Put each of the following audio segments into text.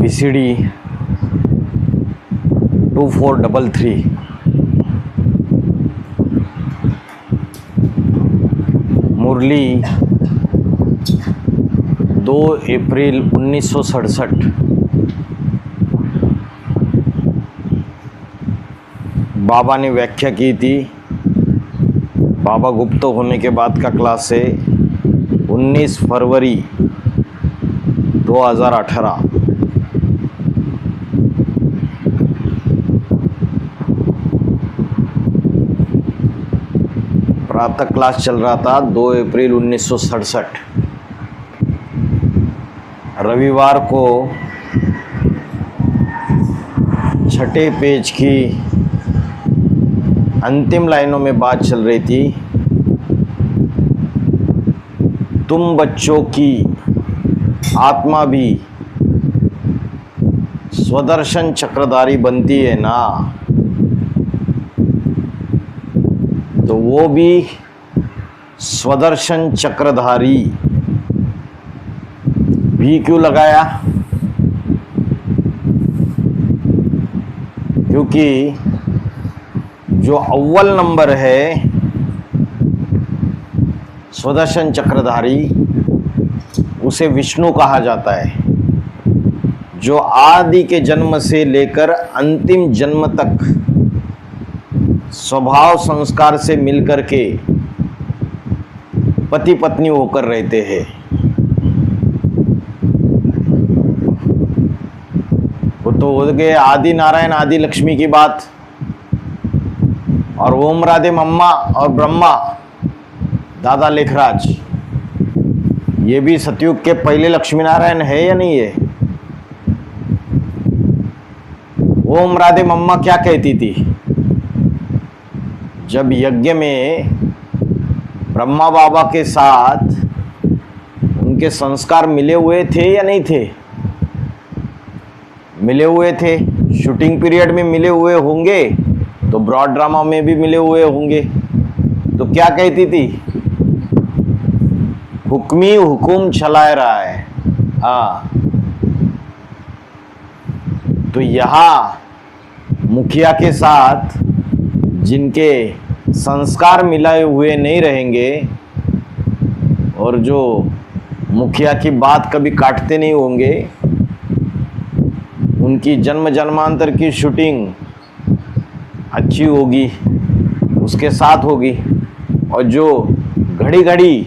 BCD 2433 मुरली 2 अप्रैल 1967। बाबा ने व्याख्या की थी। बाबा गुप्त होने के बाद का क्लास है 19 फरवरी 2018। प्रातः क्लास चल रहा था 2 अप्रैल 1967। रविवार को छठे पेज की अंतिम लाइनों में बात चल रही थी। तुम बच्चों की आत्मा भी स्वदर्शन चक्रधारी बनती है ना, तो वो भी स्वदर्शन चक्रधारी भी क्यों लगाया? क्योंकि जो अव्वल नंबर है स्वदर्शन चक्रधारी, उसे विष्णु कहा जाता है। जो आदि के जन्म से लेकर अंतिम जन्म तक स्वभाव संस्कार से मिलकर के पति पत्नी होकर रहते हैं। वो तो हो गए आदि नारायण आदि लक्ष्मी की बात। और ओम राधे मम्मा और ब्रह्मा दादा लेखराज, ये भी सतयुग के पहले लक्ष्मी नारायण है या नहीं है? ओम राधे मम्मा क्या कहती थी? जब यज्ञ में ब्रह्मा बाबा के साथ उनके संस्कार मिले हुए थे या नहीं थे? मिले हुए थे। शूटिंग पीरियड में मिले हुए होंगे तो ब्रॉड ड्रामा में भी मिले हुए होंगे। तो क्या कहती थी? हुक्मी हुकुम चलाए रहा है। हाँ, तो यहाँ मुखिया के साथ जिनके संस्कार मिलाए हुए नहीं रहेंगे और जो मुखिया की बात कभी काटते नहीं होंगे, उनकी जन्म जन्मांतर की शूटिंग अच्छी होगी, उसके साथ होगी। और जो घड़ी घड़ी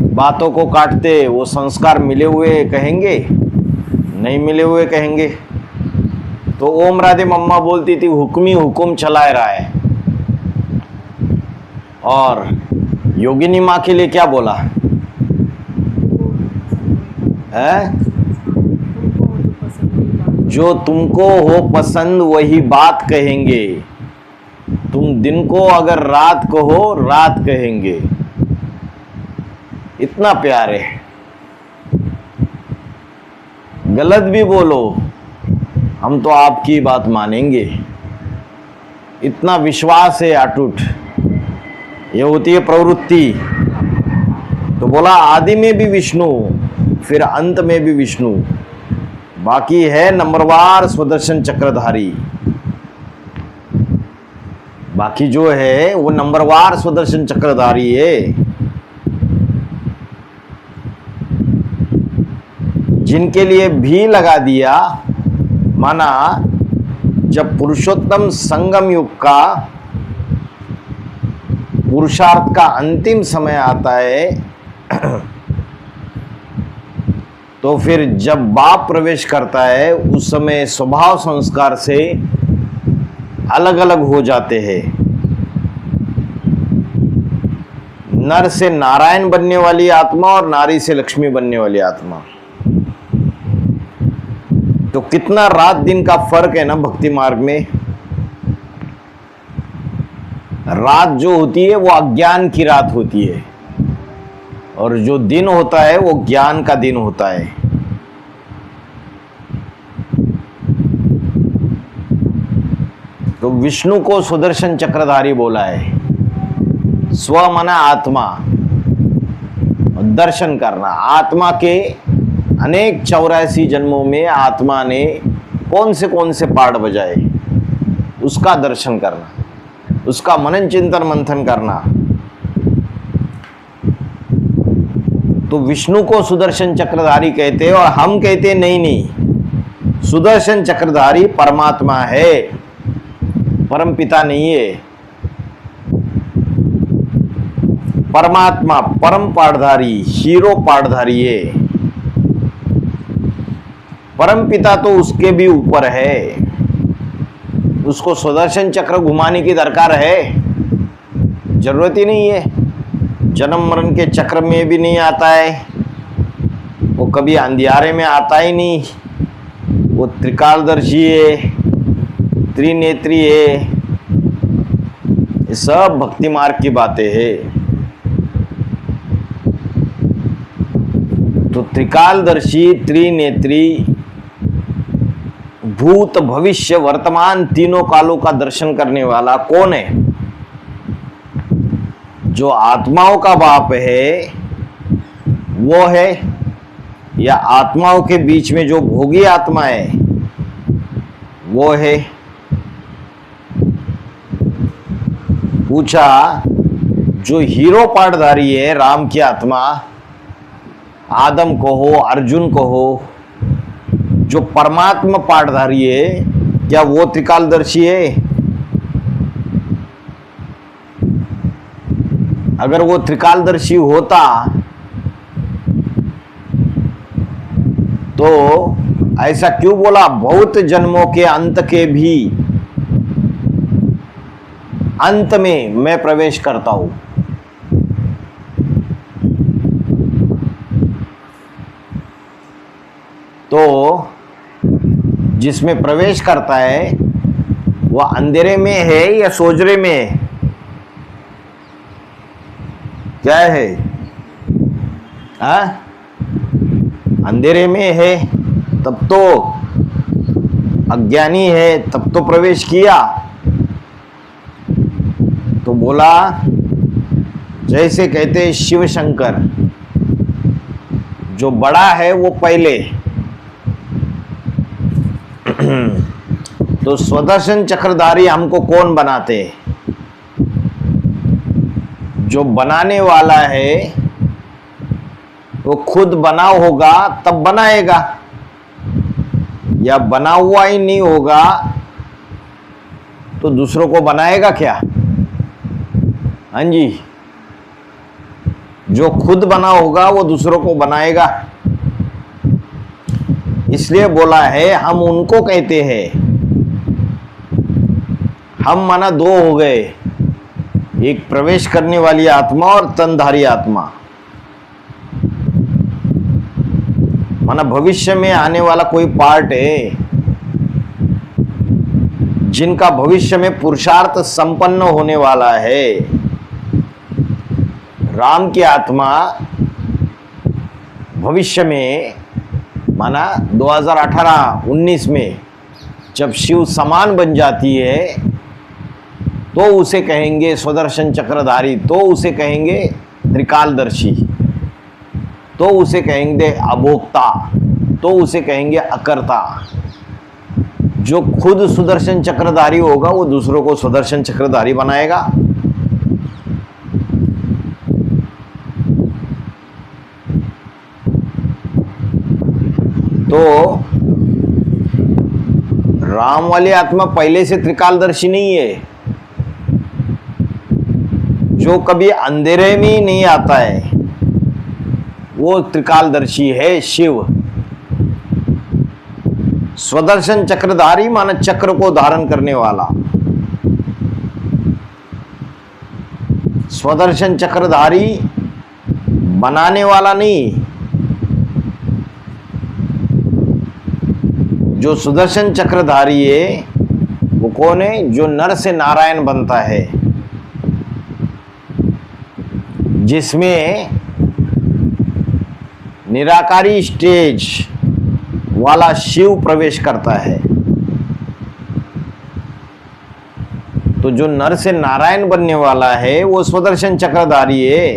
बातों को काटते, वो संस्कार मिले हुए कहेंगे, नहीं मिले हुए कहेंगे। तो ओम राधे मम्मा बोलती थी हुक्मी हुकुम चलाए रहा है। और योगिनी माँ के लिए क्या बोला है? जो तुमको हो पसंद वही बात कहेंगे। तुम दिन को अगर रात कहो रात कहेंगे। इतना प्यार है। गलत भी बोलो हम तो आपकी बात मानेंगे। इतना विश्वास है अटूट। ये होती है प्रवृत्ति। तो बोला आदि में भी विष्णु, फिर अंत में भी विष्णु। बाकी है नंबरवार स्वदर्शन चक्रधारी। बाकी जो है वो नंबरवार स्वदर्शन चक्रधारी है। जिनके लिए भी लगा दिया, माना जब पुरुषोत्तम संगम युग का पुरुषार्थ का अंतिम समय आता है, तो फिर जब बाप प्रवेश करता है उस समय स्वभाव संस्कार से अलग अलग हो जाते हैं। नर से नारायण बनने वाली आत्मा और नारी से लक्ष्मी बनने वाली आत्मा। तो कितना रात दिन का फर्क है ना भक्ति मार्ग में। रात जो होती है वो अज्ञान की रात होती है, और जो दिन होता है वो ज्ञान का दिन होता है। तो विष्णु को सुदर्शन चक्रधारी बोला है। स्व मना आत्मा, दर्शन करना, आत्मा के अनेक 84 जन्मों में आत्मा ने कौन से पार्ट बजाए, उसका दर्शन करना, उसका मनन चिंतन मंथन करना। तो विष्णु को सुदर्शन चक्रधारी कहते हैं और हम कहते हैं नहीं, सुदर्शन चक्रधारी परमात्मा है, परम पिता नहीं है। परमात्मा परम पाठधारी, हीरो पाठधारी है। परम पिता तो उसके भी ऊपर है, उसको सुदर्शन चक्र घुमाने की दरकार है, जरूरत ही नहीं है। जन्म मरण के चक्र में भी नहीं आता है, वो कभी अंधियारे में आता ही नहीं। वो त्रिकालदर्शी है, त्रिनेत्री है। ये सब भक्ति मार्ग की बातें हैं। तो त्रिकालदर्शी, त्रिनेत्री, भूत भविष्य वर्तमान तीनों कालों का दर्शन करने वाला कौन है? जो आत्माओं का बाप है वो है, या आत्माओं के बीच में जो भोगी आत्मा है वो है? पूछा, जो हीरो पाठधारी है, राम की आत्मा, आदम को हो, अर्जुन को हो, जो परमात्मा पाठधारी है, क्या वो त्रिकालदर्शी है? अगर वो त्रिकालदर्शी होता तो ऐसा क्यों बोला, बहुत जन्मों के अंत के भी अंत में मैं प्रवेश करता हूं। तो जिसमें प्रवेश करता है वह अंधेरे में है या सोजरे में है? क्या है? अंधेरे में है तब तो अज्ञानी है, तब तो प्रवेश किया। तो बोला, जैसे कहते शिव शंकर, जो बड़ा है वो पहले। तो सुदर्शन चक्रधारी हमको कौन बनाते? जो बनाने वाला है वो खुद बना होगा तब बनाएगा, या बना हुआ ही नहीं होगा तो दूसरों को बनाएगा क्या? हाँ जी, जो खुद बना होगा वो दूसरों को बनाएगा। इसलिए बोला है हम उनको कहते हैं। हम माना दो हो गए, एक प्रवेश करने वाली आत्मा और तनधारी आत्मा। माना भविष्य में आने वाला कोई पार्ट है, जिनका भविष्य में पुरुषार्थ संपन्न होने वाला है। राम की आत्मा भविष्य में, माना 2018-19 में जब शिव समान बन जाती है तो उसे कहेंगे सुदर्शन चक्रधारी, तो उसे कहेंगे त्रिकालदर्शी, तो उसे कहेंगे अभोक्ता, तो उसे कहेंगे अकर्ता। जो खुद सुदर्शन चक्रधारी होगा वो दूसरों को सुदर्शन चक्रधारी बनाएगा। तो राम वाली आत्मा पहले से त्रिकालदर्शी नहीं है। जो कभी अंधेरे में ही नहीं आता है वो त्रिकालदर्शी है शिव। स्वदर्शन चक्रधारी माना चक्र को धारण करने वाला। स्वदर्शन चक्रधारी बनाने वाला नहीं। जो सुदर्शन चक्रधारी है वो कौन है? जो नर से नारायण बनता है, जिसमें निराकारी स्टेज वाला शिव प्रवेश करता है। तो जो नर से नारायण बनने वाला है वो स्वदर्शन चक्रधारी है।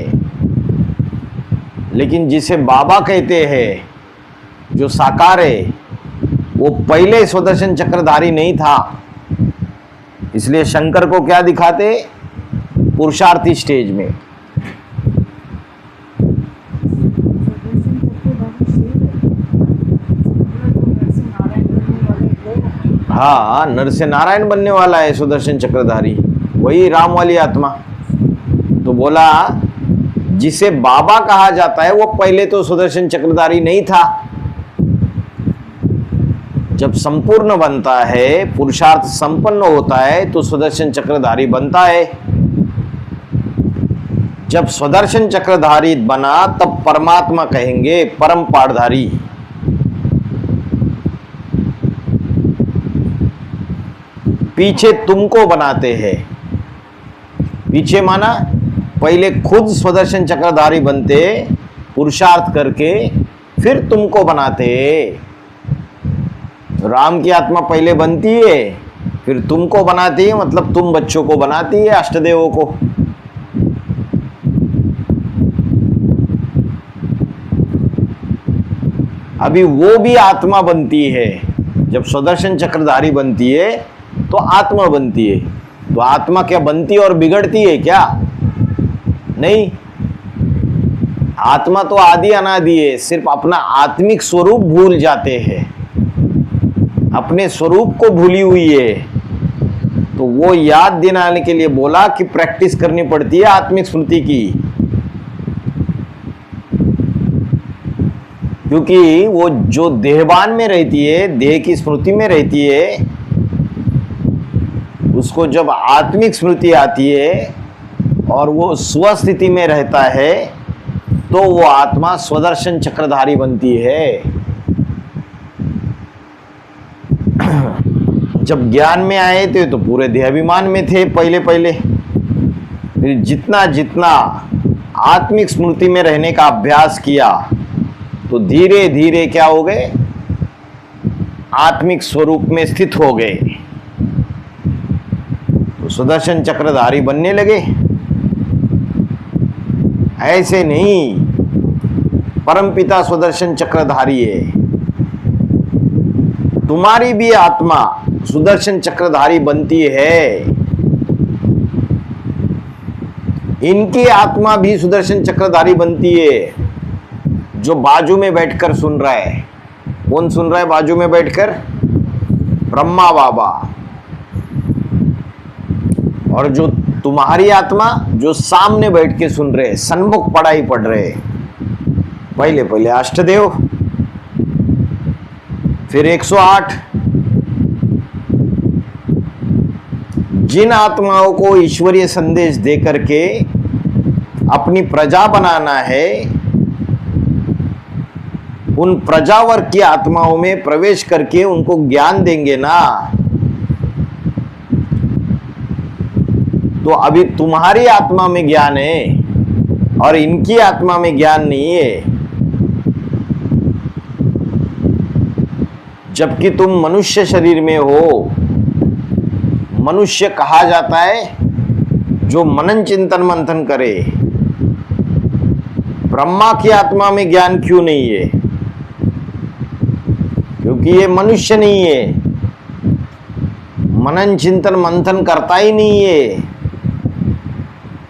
लेकिन जिसे बाबा कहते हैं जो साकार है वो पहले सुदर्शन चक्रधारी नहीं था, इसलिए शंकर को क्या दिखाते? पुरुषार्थी स्टेज में। हाँ, नर से नारायण बनने वाला है सुदर्शन चक्रधारी, वही राम वाली आत्मा। तो बोला जिसे बाबा कहा जाता है वो पहले तो सुदर्शन चक्रधारी नहीं था। जब संपूर्ण बनता है, पुरुषार्थ संपन्न होता है तो सुदर्शन चक्रधारी बनता है। जब सुदर्शन चक्रधारी बना तब परमात्मा कहेंगे परम पाठधारी। पीछे तुमको बनाते हैं, पीछे माना पहले खुद सुदर्शन चक्रधारी बनते, पुरुषार्थ करके फिर तुमको बनाते। राम की आत्मा पहले बनती है फिर तुमको बनाती है, मतलब तुम बच्चों को बनाती है, अष्टदेवों को। अभी वो भी आत्मा बनती है। जब सुदर्शन चक्रधारी बनती है तो आत्मा बनती है। तो आत्मा क्या बनती है और बिगड़ती है क्या? नहीं, आत्मा तो आदि अनादि है, सिर्फ अपना आत्मिक स्वरूप भूल जाते हैं, अपने स्वरूप को भूली हुई है। तो वो याद दिलाने के लिए बोला कि प्रैक्टिस करनी पड़ती है आत्मिक स्मृति की, क्योंकि वो जो देहबान में रहती है, देह की स्मृति में रहती है, उसको जब आत्मिक स्मृति आती है और वो स्वस्थिति में रहता है तो वो आत्मा स्वदर्शन चक्रधारी बनती है। जब ज्ञान में आए थे तो पूरे देहाभिमान में थे पहले पहले, फिर जितना जितना आत्मिक स्मृति में रहने का अभ्यास किया तो धीरे धीरे क्या हो गए? आत्मिक स्वरूप में स्थित हो गए, तो सुदर्शन चक्रधारी बनने लगे। ऐसे नहीं, परमपिता सुदर्शन चक्रधारी है, तुम्हारी भी आत्मा सुदर्शन चक्रधारी बनती है। इनकी आत्मा भी सुदर्शन चक्रधारी बनती है। जो बाजू में बैठकर सुन रहा है, कौन सुन रहा है बाजू में बैठकर? ब्रह्मा बाबा। और जो तुम्हारी आत्मा जो सामने बैठ के सुन रहे, सन्मुख पढ़ाई पढ़ रहे, पहले पहले अष्टदेव, फिर 108। जिन आत्माओं को ईश्वरीय संदेश दे करके अपनी प्रजा बनाना है, उन प्रजावर्ग की आत्माओं में प्रवेश करके उनको ज्ञान देंगे ना। तो अभी तुम्हारी आत्मा में ज्ञान है और इनकी आत्मा में ज्ञान नहीं है। जबकि तुम मनुष्य शरीर में हो। मनुष्य कहा जाता है जो मनन चिंतन मंथन करे। ब्रह्मा की आत्मा में ज्ञान क्यों नहीं है? क्योंकि ये मनुष्य नहीं है, मनन चिंतन मंथन करता ही नहीं है।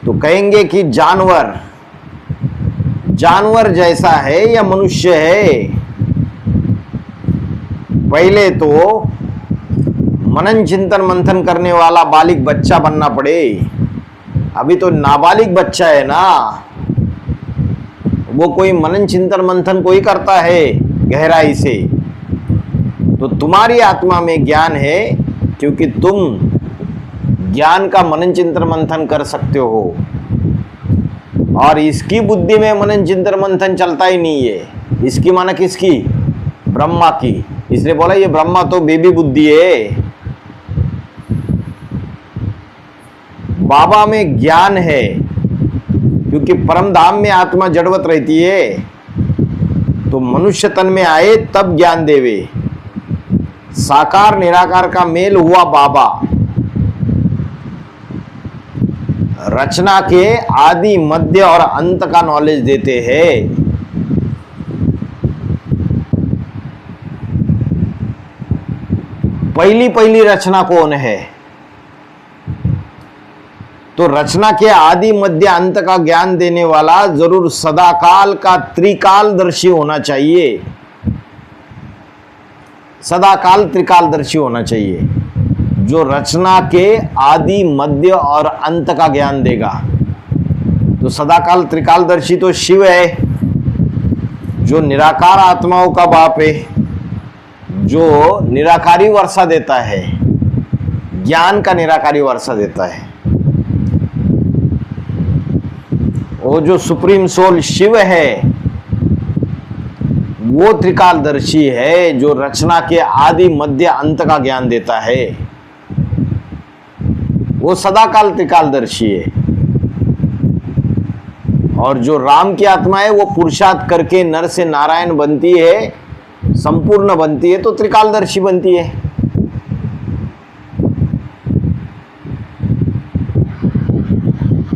तो कहेंगे कि जानवर, जानवर जैसा है या मनुष्य है? पहले तो मनन चिंतन मंथन करने वाला बालिग बच्चा बनना पड़े। अभी तो नाबालिग बच्चा है ना, वो कोई मनन चिंतन मंथन कोई करता है गहराई से। तो तुम्हारी आत्मा में ज्ञान है क्योंकि तुम ज्ञान का मनन चिंतन मंथन कर सकते हो, और इसकी बुद्धि में मनन चिंतन मंथन चलता ही नहीं है। इसकी माना किसकी? ब्रह्मा की। इसलिए बोला ये ब्रह्मा तो बेबी बुद्धि है। बाबा में ज्ञान है क्योंकि परम धाम में आत्मा जड़वत रहती है, तो मनुष्य तन में आए तब ज्ञान देवे। साकार निराकार का मेल हुआ बाबा, रचना के आदि मध्य और अंत का नॉलेज देते हैं। पहली पहली रचना कौन है? तो रचना के आदि मध्य अंत का ज्ञान देने वाला जरूर सदाकाल का त्रिकालदर्शी होना चाहिए। सदाकाल त्रिकालदर्शी होना चाहिए, जो रचना के आदि मध्य और अंत का ज्ञान देगा। तो सदाकाल त्रिकालदर्शी तो शिव है, जो निराकार आत्माओं का बाप है, जो निराकारी वर्षा देता है, ज्ञान का निराकारी वर्षा देता है। वो जो सुप्रीम सोल शिव है, वो त्रिकालदर्शी है, जो रचना के आदि मध्य अंत का ज्ञान देता है। वो सदाकाल त्रिकालदर्शी है। और जो राम की आत्मा है, वो पुरुषार्थ करके नर से नारायण बनती है, संपूर्ण बनती है, तो त्रिकालदर्शी बनती है।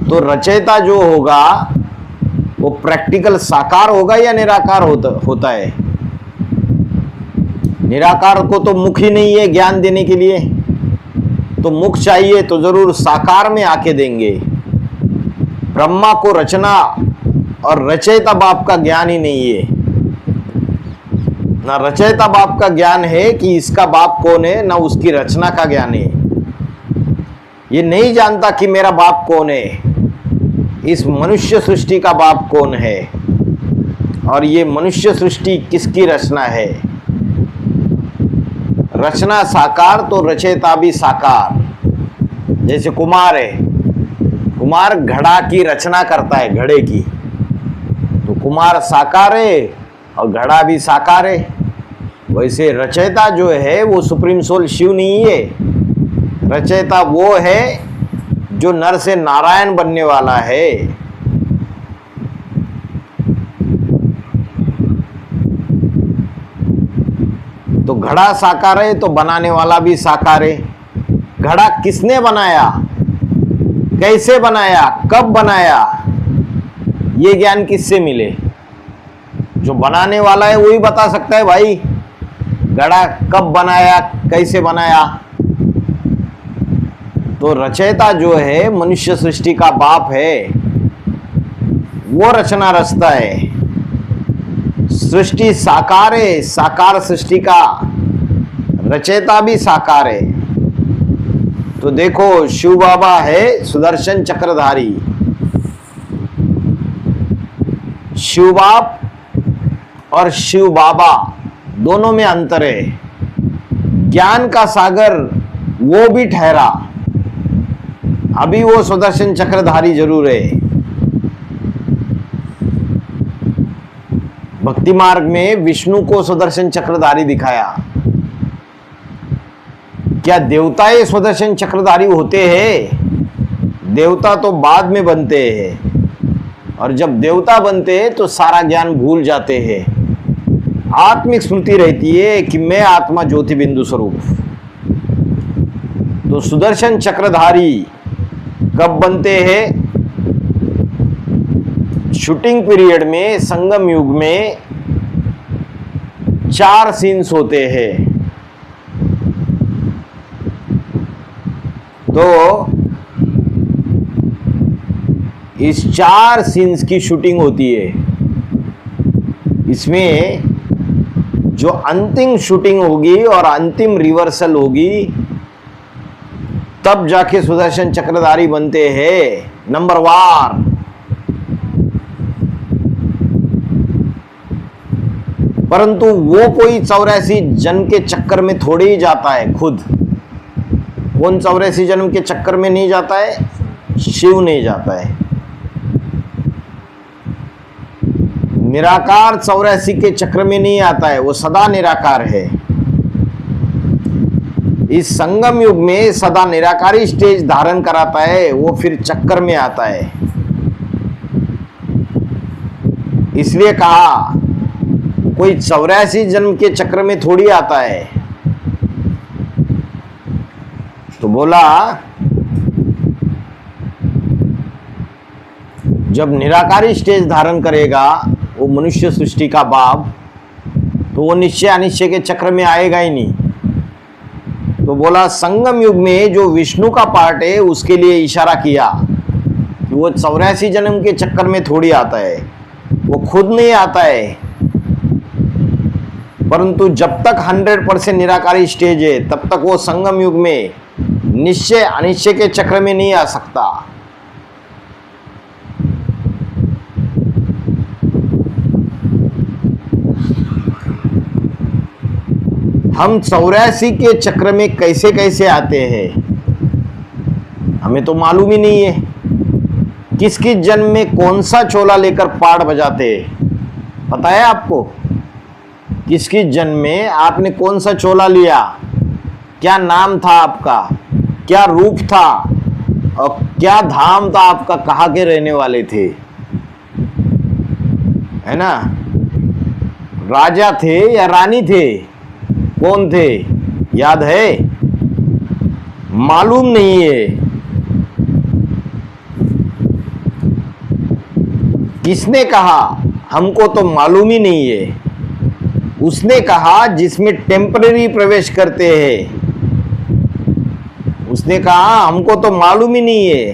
तो रचयिता जो होगा वो प्रैक्टिकल साकार होगा या निराकार होता है? निराकार को तो मुख ही नहीं है ज्ञान देने के लिए, तो मुख चाहिए तो जरूर साकार में आके देंगे। ब्रह्मा को रचना और रचयिता बाप का ज्ञान ही नहीं है। ना रचयिता बाप का ज्ञान है कि इसका बाप कौन है, ना उसकी रचना का ज्ञान है। ये नहीं जानता कि मेरा बाप कौन है, इस मनुष्य सृष्टि का बाप कौन है, और ये मनुष्य सृष्टि किसकी रचना है। रचना साकार तो रचयिता भी साकार। जैसे कुमार है, कुमार घड़ा की रचना करता है, घड़े की, तो कुमार साकार है और घड़ा भी साकार है। वैसे रचयिता जो है वो सुप्रीम सोल शिव नहीं है। रचयिता वो है जो नर से नारायण बनने वाला है। तो घड़ा साकार है तो बनाने वाला भी साकार है। घड़ा किसने बनाया, कैसे बनाया, कब बनाया, ये ज्ञान किससे मिले? जो बनाने वाला है वही बता सकता है भाई, घड़ा कब बनाया, कैसे बनाया। तो रचयिता जो है मनुष्य सृष्टि का बाप है, वो रचना रचता है। सृष्टि साकार है, साकार सृष्टि का रचयिता भी साकार है। तो देखो शिव बाबा है सुदर्शन चक्रधारी। शिव बाप और शिव बाबा दोनों में अंतर है। ज्ञान का सागर वो भी ठहरा, अभी वो सुदर्शन चक्रधारी जरूर है। भक्ति मार्ग में विष्णु को सुदर्शन चक्रधारी दिखाया। क्या देवताएं सुदर्शन चक्रधारी होते हैं? देवता तो बाद में बनते हैं, और जब देवता बनते हैं तो सारा ज्ञान भूल जाते हैं। आत्मिक स्मृति रहती है कि मैं आत्मा ज्योति बिंदु स्वरूप। तो सुदर्शन चक्रधारी कब बनते हैं? शूटिंग पीरियड में, संगम युग में 4 सीन्स होते हैं। तो इस 4 सीन्स की शूटिंग होती है। इसमें जो अंतिम शूटिंग होगी और अंतिम रिवर्सल होगी, तब जाके सुदर्शन चक्रधारी बनते हैं नंबर वार। परंतु वो कोई 84 जन्म के चक्कर में थोड़े ही जाता है खुद। कौन 84 जन्म के चक्कर में नहीं जाता है? शिव नहीं जाता है। निराकार 84 के चक्र में नहीं आता है, वो सदा निराकार है। इस संगम युग में सदा निराकारी स्टेज धारण कराता है, वो फिर चक्कर में आता है। इसलिए कहा कोई 84 जन्म के चक्र में थोड़ी आता है। तो बोला जब निराकारी स्टेज धारण करेगा वो मनुष्य सृष्टि का बाप, तो वो निश्चय अनिश्चय के चक्र में आएगा ही नहीं। तो बोला संगम युग में जो विष्णु का पार्ट है उसके लिए इशारा किया कि वो 84 जन्म के चक्कर में थोड़ी आता है, वो खुद नहीं आता है। परंतु जब तक 100% निराकारी स्टेज है तब तक वो संगम युग में निश्चय अनिश्चय के चक्र में नहीं आ सकता। हम 84 के चक्र में कैसे कैसे आते हैं हमें तो मालूम ही नहीं है। किस किस जन्म में कौन सा चोला लेकर पाड़ बजाते हैं पता है आपको? किस किस जन्म में आपने कौन सा चोला लिया, क्या नाम था आपका, क्या रूप था और क्या धाम था आपका, कहाँ के रहने वाले थे, है ना? राजा थे या रानी थे, कौन थे, याद है? मालूम नहीं है। किसने कहा? हमको तो मालूम ही नहीं है। उसने कहा जिसमें टेम्पररी प्रवेश करते हैं, उसने कहा हमको तो मालूम ही नहीं है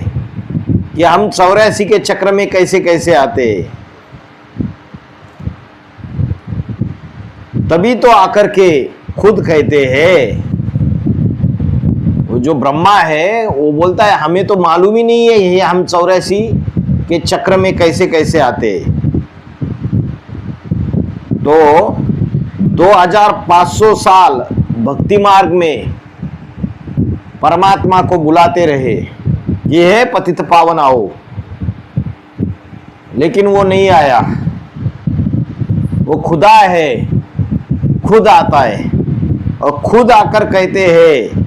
कि हम 84 के चक्र में कैसे कैसे आते हैं। तभी तो आकर के खुद कहते हैं, वो जो ब्रह्मा है वो बोलता है हमें तो मालूम ही नहीं है ये हम 84 के चक्र में कैसे कैसे आते। तो 2500 साल भक्ति मार्ग में परमात्मा को बुलाते रहे, ये है पतित पावन आओ, लेकिन वो नहीं आया। वो खुदा है, खुद आता है और खुद आकर कहते हैं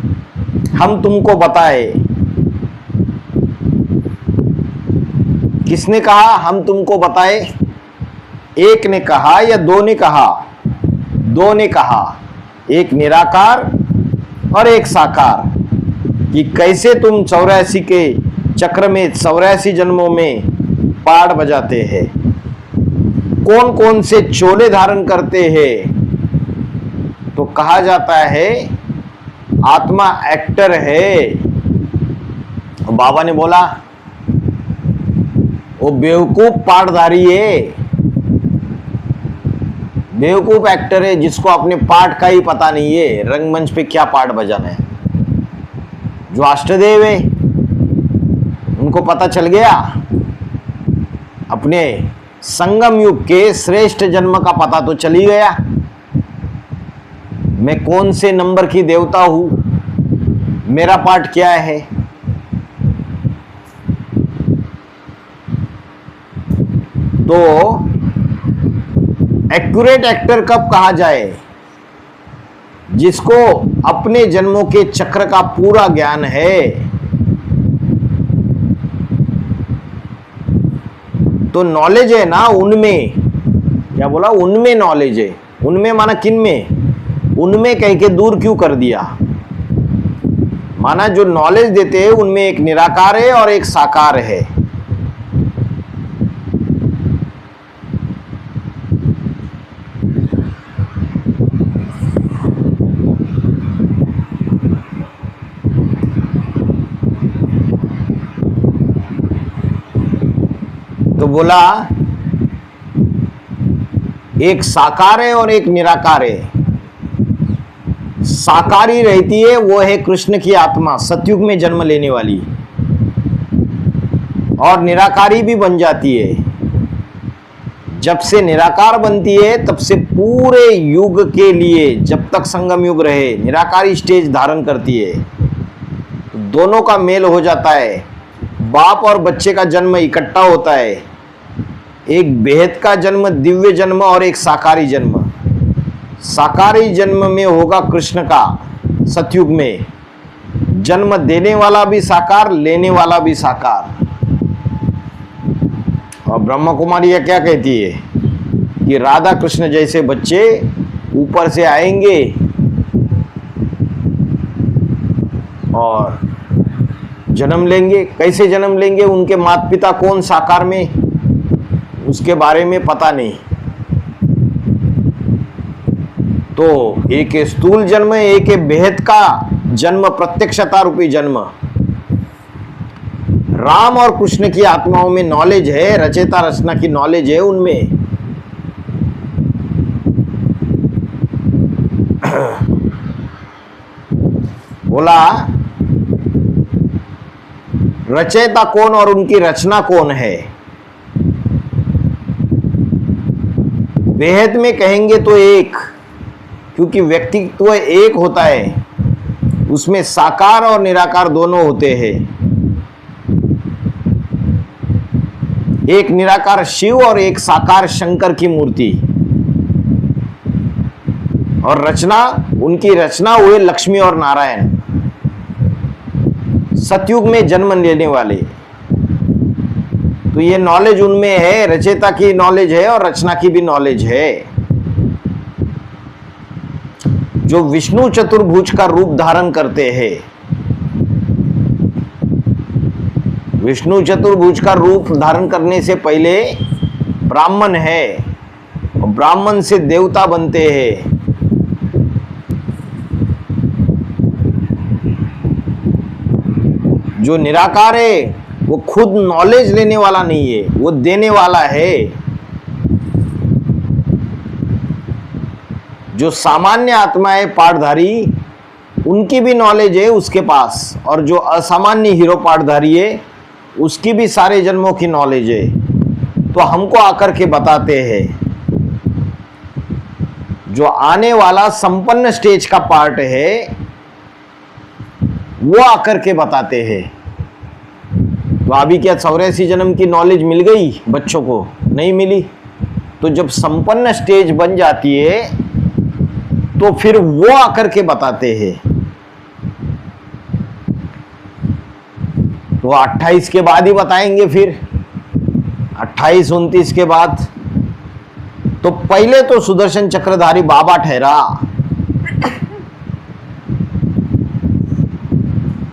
हम तुमको बताए। किसने कहा हम तुमको बताए? एक ने कहा या दो ने कहा? दो ने कहा, एक निराकार और एक साकार, कि कैसे तुम 84 के चक्र में 84 जन्मों में पाड़ बजाते हैं, कौन कौन से चोले धारण करते हैं। तो कहा जाता है आत्मा एक्टर है। बाबा ने बोला वो बेवकूफ पाठधारी है, बेवकूफ एक्टर है जिसको अपने पाठ का ही पता नहीं है, रंगमंच पे क्या पाठ बजाना है। जो अष्टदेव है उनको पता चल गया, अपने संगम युग के श्रेष्ठ जन्म का पता तो चल ही गया, मैं कौन से नंबर की देवता हूं, मेरा पाठ क्या है। तो एक्यूरेट एक्टर कब कहा जाए? जिसको अपने जन्मों के चक्र का पूरा ज्ञान है। तो नॉलेज है ना उनमें, क्या बोला? उनमें नॉलेज है। उनमें माना किन में? उनमें कह के दूर क्यों कर दिया? माना जो नॉलेज देते हैं उनमें एक निराकार है और एक साकार है। तो बोला एक साकार है और एक निराकार है। साकारी रहती है वो है कृष्ण की आत्मा, सतयुग में जन्म लेने वाली, और निराकारी भी बन जाती है। जब से निराकार बनती है तब से पूरे युग के लिए, जब तक संगम युग रहे, निराकारी स्टेज धारण करती है। तो दोनों का मेल हो जाता है, बाप और बच्चे का जन्म इकट्ठा होता है। एक बेहद का जन्म, दिव्य जन्म, और एक साकारी जन्म। साकारी जन्म में होगा कृष्ण का, सतयुग में जन्म देने वाला भी साकार, लेने वाला भी साकार। और ब्रह्मा कुमारी क्या कहती है कि राधा कृष्ण जैसे बच्चे ऊपर से आएंगे और जन्म लेंगे। कैसे जन्म लेंगे, उनके माता पिता कौन साकार में, उसके बारे में पता नहीं। तो एक है स्थूल जन्म, एक है बेहद का जन्म, प्रत्यक्षता रूपी जन्म। राम और कृष्ण की आत्माओं में नॉलेज है, रचयिता रचना की नॉलेज है उनमें। बोला रचयिता कौन और उनकी रचना कौन है? बेहद में कहेंगे तो एक, क्योंकि व्यक्तित्व एक होता है, उसमें साकार और निराकार दोनों होते हैं। एक निराकार शिव और एक साकार शंकर की मूर्ति। और रचना, उनकी रचना हुए लक्ष्मी और नारायण, सतयुग में जन्म लेने वाले। तो ये नॉलेज उनमें है, रचयिता की नॉलेज है और रचना की भी नॉलेज है। जो विष्णु चतुर्भुज का रूप धारण करते हैं, विष्णु चतुर्भुज का रूप धारण करने से पहले ब्राह्मण है और ब्राह्मण से देवता बनते हैं। जो निराकार है वो खुद नॉलेज लेने वाला नहीं है, वो देने वाला है। जो सामान्य आत्मा है पाठधारी, उनकी भी नॉलेज है उसके पास, और जो असामान्य हीरो पाठधारी है उसकी भी सारे जन्मों की नॉलेज है। तो हमको आकर के बताते हैं, जो आने वाला संपन्न स्टेज का पार्ट है वो आकर के बताते हैं। तो अभी क्या 84 जन्म की नॉलेज मिल गई बच्चों को? नहीं मिली। तो जब संपन्न स्टेज बन जाती है तो फिर वो आकर के बताते हैं। तो 28 के बाद ही बताएंगे, फिर 28-29 के बाद। तो पहले तो सुदर्शन चक्रधारी बाबा ठहरा,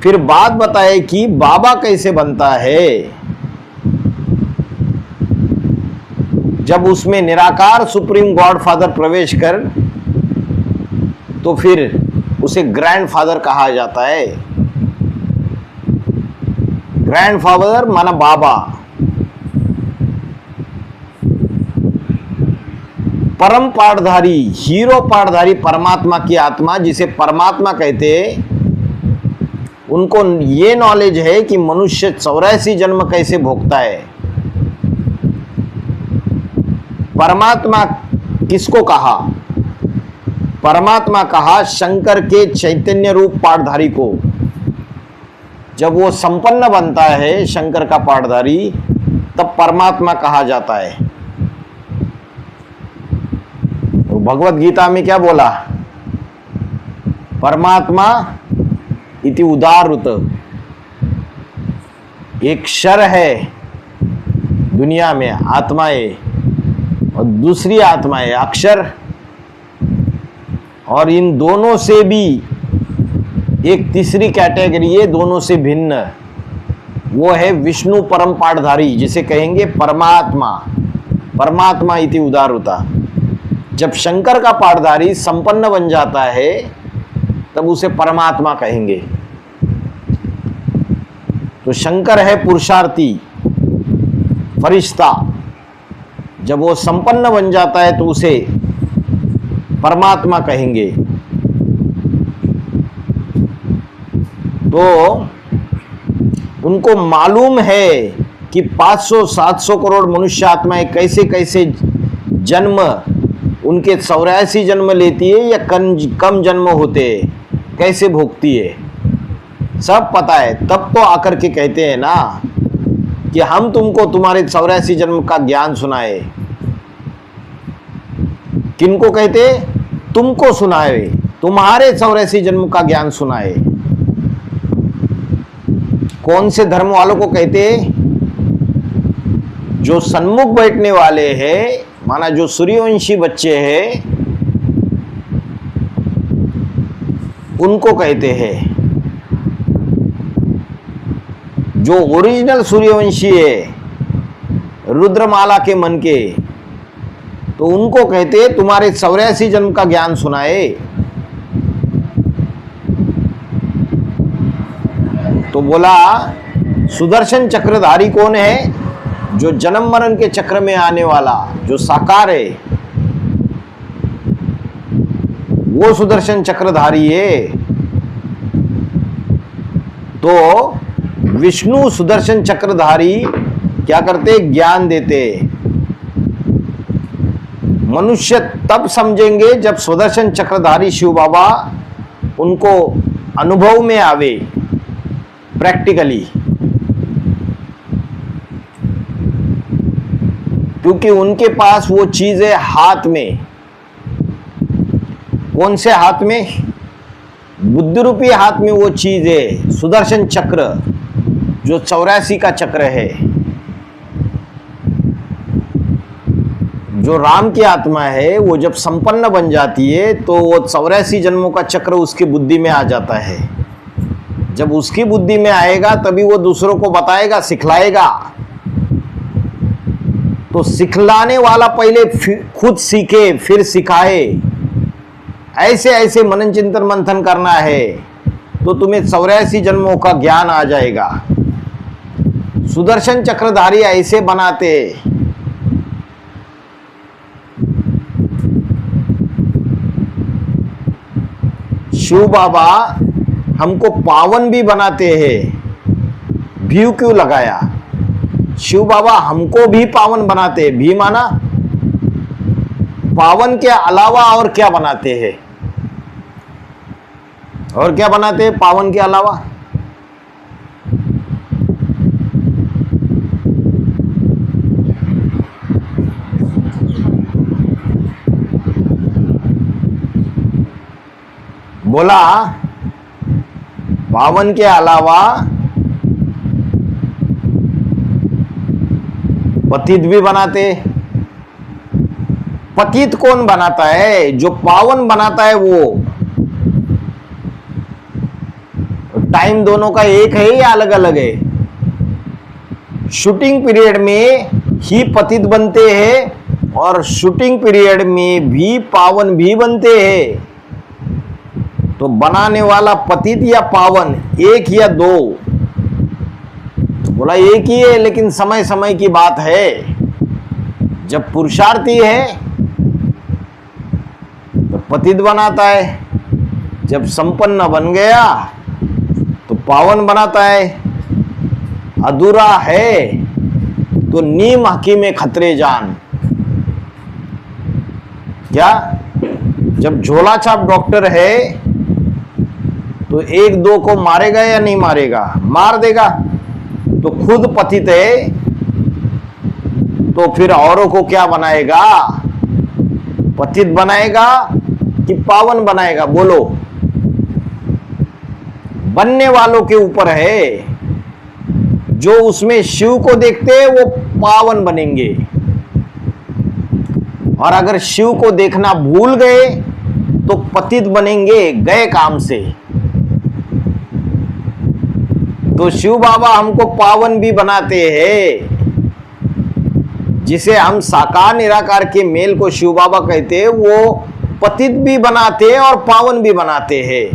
फिर बात बताए कि बाबा कैसे बनता है। जब उसमें निराकार सुप्रीम गॉड फादर प्रवेश कर, तो फिर उसे ग्रैंड फादर कहा जाता है। ग्रैंड फादर माना बाबा। परम पाठधारी, हीरो पाठधारी परमात्मा की आत्मा, जिसे परमात्मा कहते हैं, उनको ये नॉलेज है कि मनुष्य 84 जन्म कैसे भोगता है। परमात्मा किसको कहा? परमात्मा कहा शंकर के चैतन्य रूप पाठधारी को। जब वो संपन्न बनता है शंकर का पाठधारी, तब परमात्मा कहा जाता है। तो भगवत गीता में क्या बोला? परमात्मा इति उदारुत। एक क्षर है दुनिया में आत्माएं, और दूसरी आत्माएं अक्षर, और इन दोनों से भी एक तीसरी कैटेगरी है दोनों से भिन्न, वो है विष्णु परम पाठधारी, जिसे कहेंगे परमात्मा। परमात्मा इति उदारुता। जब शंकर का पाठधारी संपन्न बन जाता है तब उसे परमात्मा कहेंगे। तो शंकर है पुरुषार्थी, फरिश्ता। जब वो संपन्न बन जाता है तो उसे परमात्मा कहेंगे। तो उनको मालूम है कि 500-700 करोड़ मनुष्य आत्माएं कैसे कैसे जन्म, उनके 84 जन्म लेती है या कम जन्म होते हैं, कैसे भोगती है, सब पता है। तब तो आकर के कहते हैं ना कि हम तुमको तुम्हारे 84 जन्म का ज्ञान सुनाए। किनको कहते? तुमको सुनाए, तुम्हारे 84 जन्म का ज्ञान सुनाए। कौन से धर्म वालों को कहते? जो सन्मुख बैठने वाले हैं, माना जो सूर्यवंशी बच्चे हैं, उनको कहते हैं। जो ओरिजिनल सूर्यवंशी है, रुद्रमाला के मन के, तो उनको कहते तुम्हारे 84 जन्म का ज्ञान सुनाए। तो बोला सुदर्शन चक्रधारी कौन है? जो जन्म मरण के चक्र में आने वाला, जो साकार है, वो सुदर्शन चक्रधारी है। तो विष्णु सुदर्शन चक्रधारी क्या करते? ज्ञान देते। मनुष्य तब समझेंगे जब सुदर्शन चक्रधारी शिव बाबा उनको अनुभव में आवे, प्रैक्टिकली, क्योंकि उनके पास वो चीज है हाथ में। कौन से हाथ में? बुद्धि रूपी हाथ में वो चीज है, सुदर्शन चक्र, जो 84 का चक्र है। जो राम की आत्मा है वो जब संपन्न बन जाती है तो वो 84 जन्मों का चक्र उसकी बुद्धि में आ जाता है। जब उसकी बुद्धि में आएगा तभी वो दूसरों को बताएगा, सिखलाएगा। तो सिखलाने वाला पहले खुद सीखे फिर सिखाए, ऐसे ऐसे मनन चिंतन मंथन करना है तो तुम्हें 84 जन्मों का ज्ञान आ जाएगा। सुदर्शन चक्रधारी ऐसे बनाते। शिव बाबा हमको पावन भी बनाते हैं। भी क्यों लगाया? शिव बाबा हमको भी पावन बनाते। भी माना पावन के अलावा और क्या बनाते हैं? और क्या बनाते हैं पावन के अलावा? बोला पावन के अलावा पतित भी बनाते। पतित कौन बनाता है? जो पावन बनाता है वो। टाइम दोनों का एक है या अलग अलग है? शूटिंग पीरियड में ही पतित बनते हैं और शूटिंग पीरियड में भी पावन भी बनते हैं। तो बनाने वाला पतित या पावन, एक या दो? बोला एक ही है, लेकिन समय समय की बात है। जब पुरुषार्थी है तो पतित बनाता है, जब संपन्न बन गया तो पावन बनाता है। अधूरा है तो नीम हकीम खतरे जान। क्या? जब झोला छाप डॉक्टर है तो एक दो को मारेगा या नहीं मारेगा? मार देगा। तो खुद पतित है तो फिर औरों को क्या बनाएगा? पतित बनाएगा कि पावन बनाएगा? बोलो। बनने वालों के ऊपर है। जो उसमें शिव को देखते हैं वो पावन बनेंगे, और अगर शिव को देखना भूल गए तो पतित बनेंगे गए काम से। तो शिव बाबा हमको पावन भी बनाते हैं। जिसे हम साकार निराकार के मेल को शिव बाबा कहते हैं, वो पतित भी बनाते हैं और पावन भी बनाते हैं।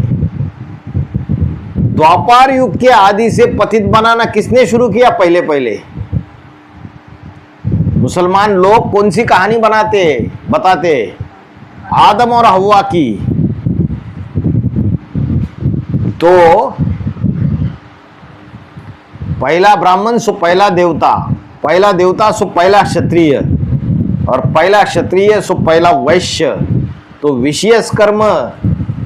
द्वापर युग के आदि से पतित बनाना किसने शुरू किया? पहले पहले मुसलमान लोग कौन सी कहानी बनाते हैं? बताते हैं, आदम और हव्वा की। तो पहला ब्राह्मण सो पहला देवता, पहला देवता सो पहला क्षत्रिय, और पहला क्षत्रिय सो पहला वैश्य। तो विशेष कर्म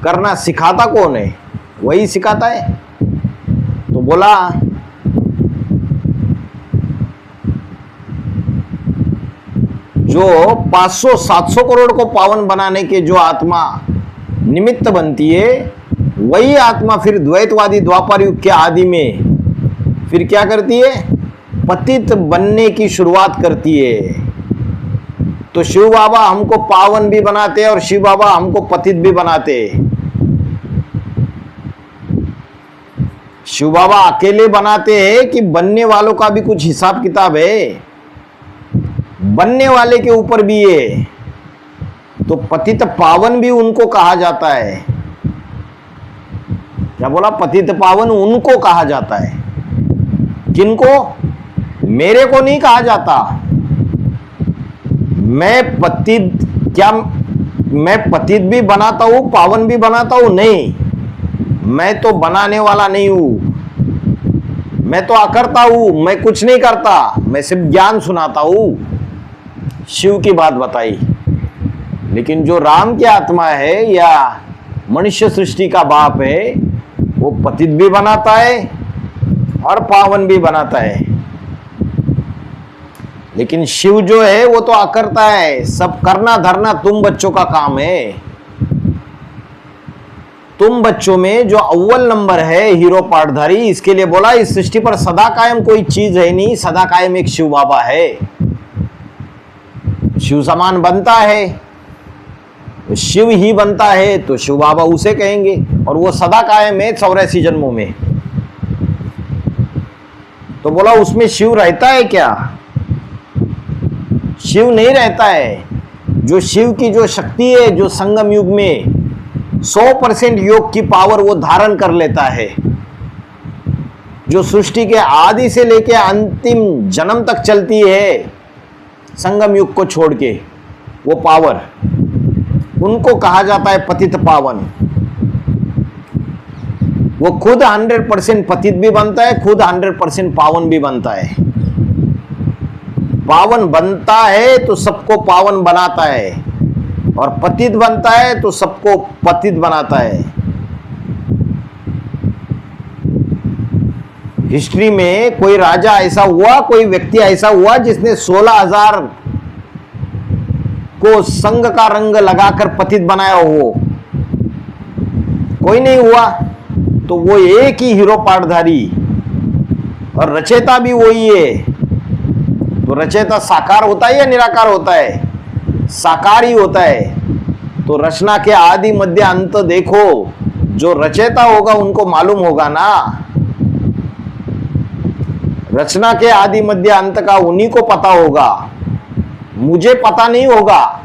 करना सिखाता कौन है? वही सिखाता है। तो बोला जो 500-700 करोड़ को पावन बनाने के जो आत्मा निमित्त बनती है, वही आत्मा फिर द्वैतवादी द्वापर युग के आदि में फिर क्या करती है? पतित बनने की शुरुआत करती है। तो शिव बाबा हमको पावन भी बनाते हैं और शिव बाबा हमको पतित भी बनाते हैं। शिव बाबा अकेले बनाते हैं कि बनने वालों का भी कुछ हिसाब किताब है? बनने वाले के ऊपर भी है। तो पतित पावन भी उनको कहा जाता है। क्या बोला? पतित पावन उनको कहा जाता है। किनको? मेरे को नहीं कहा जाता। मैं पतित भी बनाता हूं, पावन भी बनाता हूं? नहीं, मैं तो बनाने वाला नहीं हूं, मैं तो अकर्ता हूं, मैं कुछ नहीं करता, मैं सिर्फ ज्ञान सुनाता हूं। शिव की बात बताई। लेकिन जो राम की आत्मा है या मनुष्य सृष्टि का बाप है, वो पतित भी बनाता है और पावन भी बनाता है। लेकिन शिव जो है वो तो अकर्ता है। सब करना धरना तुम बच्चों का काम है। तुम बच्चों में जो अव्वल नंबर है हीरो पाठधारी, इसके लिए बोला इस सृष्टि पर सदा कायम कोई चीज है नहीं, सदा कायम एक शिव बाबा है। शिव समान बनता है, शिव ही बनता है तो शिव बाबा उसे कहेंगे, और वो सदा कायम है 84 जन्मों में। तो बोला उसमें शिव रहता है क्या? शिव नहीं रहता है। जो शिव की जो शक्ति है, जो संगम युग में 100% योग की पावर वो धारण कर लेता है, जो सृष्टि के आदि से लेके अंतिम जन्म तक चलती है, संगम युग को छोड़ के वो पावर, उनको कहा जाता है पतित पावन। वो खुद 100% पतित भी बनता है, खुद 100% पावन भी बनता है। पावन बनता है तो सबको पावन बनाता है, और पतित बनता है तो सबको पतित बनाता है। हिस्ट्री में कोई राजा ऐसा हुआ, कोई व्यक्ति ऐसा हुआ जिसने 16,000 को संग का रंग लगाकर पतित बनाया हो? कोई नहीं हुआ। तो वो एक ही हीरो पाठधारी, और रचयिता भी वही है। तो रचयिता साकार होता है या निराकार होता है? साकार ही होता है। तो रचना के आदि मध्य अंत देखो, जो रचयिता होगा उनको मालूम होगा ना। रचना के आदि मध्य अंत का उन्हीं को पता होगा, मुझे पता नहीं होगा।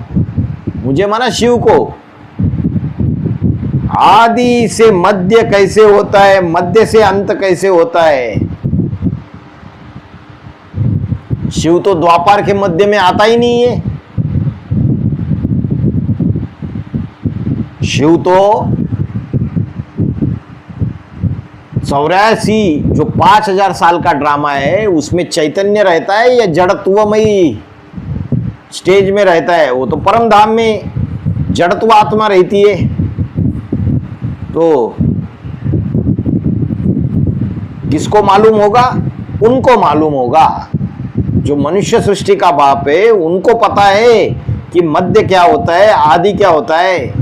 मुझे माना शिव को। आदि से मध्य कैसे होता है, मध्य से अंत कैसे होता है? शिव तो द्वापर के मध्य में आता ही नहीं है। शिव तो 84 जो 5000 साल का ड्रामा है, उसमें चैतन्य रहता है या जड़त्वमयी स्टेज में रहता है? वो तो परम धाम में जड़त्व आत्मा रहती है। तो किसको मालूम होगा? उनको मालूम होगा। जो मनुष्य सृष्टि का बाप है उनको पता है कि मध्य क्या होता है, आदि क्या होता है,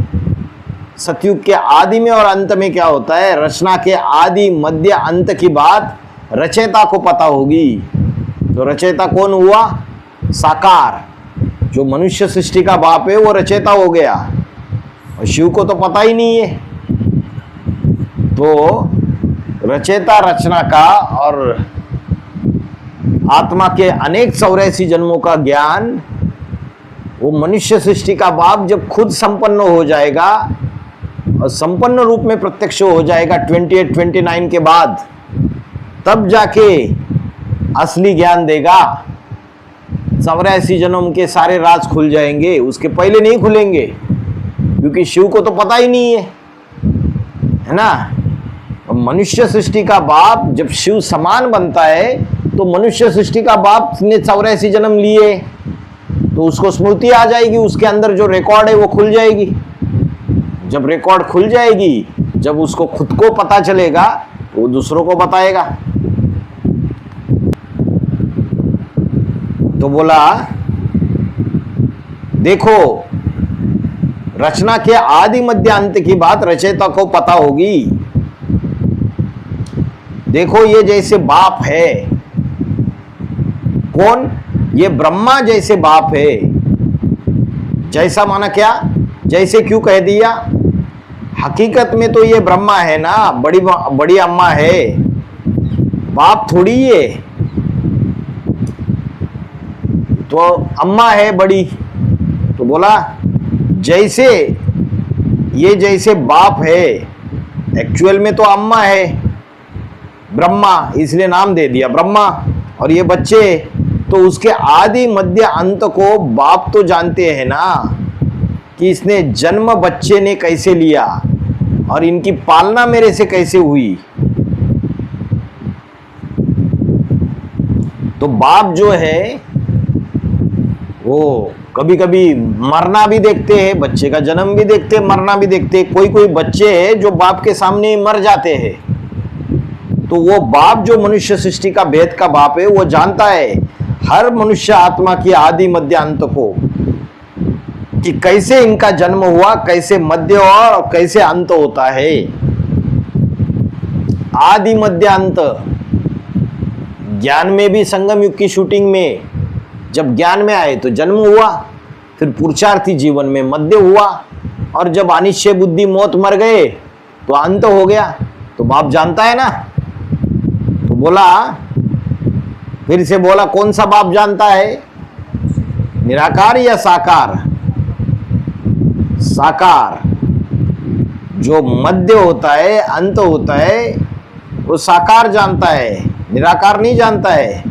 सतयुग के आदि में और अंत में क्या होता है। रचना के आदि मध्य अंत की बात रचयिता को पता होगी। तो रचयिता कौन हुआ? साकार। जो मनुष्य सृष्टि का बाप है वो रचयिता हो गया, और शिव को तो पता ही नहीं है। तो रचयिता रचना का और आत्मा के अनेक 84 जन्मों का ज्ञान वो मनुष्य सृष्टि का बाप जब खुद संपन्न हो जाएगा और संपन्न रूप में प्रत्यक्ष हो जाएगा 28-29 के बाद, तब जाके असली ज्ञान देगा। 84 जन्म के सारे राज खुल जाएंगे, उसके पहले नहीं खुलेंगे, क्योंकि शिव को तो पता ही नहीं है ना। मनुष्य सृष्टि का बाप जब शिव समान बनता है, तो मनुष्य सृष्टि का बाप ने 84 जन्म लिए, तो उसको स्मृति आ जाएगी, उसके अंदर जो रिकॉर्ड है वो खुल जाएगी। जब रिकॉर्ड खुल जाएगी, जब उसको खुद को पता चलेगा, वो दूसरों को बताएगा। तो बोला देखो, रचना के आदि मध्य अंत की बात रचयिता को पता होगी। देखो ये जैसे बाप है, कौन? ये ब्रह्मा जैसे बाप है। जैसा माना क्या? जैसे क्यों कह दिया? हकीकत में तो ये ब्रह्मा है ना, बड़ी अम्मा है, बाप थोड़ी है। तो अम्मा है बड़ी, तो बोला जैसे ये जैसे बाप है, एक्चुअल में तो अम्मा है ब्रह्मा, इसलिए नाम दे दिया ब्रह्मा, और ये बच्चे, तो उसके आदि मध्य अंत को बाप तो जानते हैं ना, कि इसने जन्म बच्चे ने कैसे लिया और इनकी पालना मेरे से कैसे हुई। तो बाप जो है वो कभी कभी मरना भी देखते हैं, बच्चे का जन्म भी देखते हैं, मरना भी देखते हैं। कोई कोई बच्चे हैं जो बाप के सामने मर जाते हैं। तो वो बाप जो मनुष्य सृष्टि का भेद का बाप है, वो जानता है हर मनुष्य आत्मा की आदि मध्य अंत को, कि कैसे इनका जन्म हुआ, कैसे मध्य हुआ और कैसे अंत होता है। आदि मध्य अंत ज्ञान में भी, संगम युग की शूटिंग में जब ज्ञान में आए तो जन्म हुआ, फिर पुरुषार्थी जीवन में मध्य हुआ, और जब अनिश्चय बुद्धि मौत मर गए तो अंत हो गया। तो बाप जानता है ना। तो बोला, फिर से बोला, कौन सा बाप जानता है, निराकार या साकार? साकार। जो मध्य होता है, अंत होता है, वो साकार जानता है, निराकार नहीं जानता है।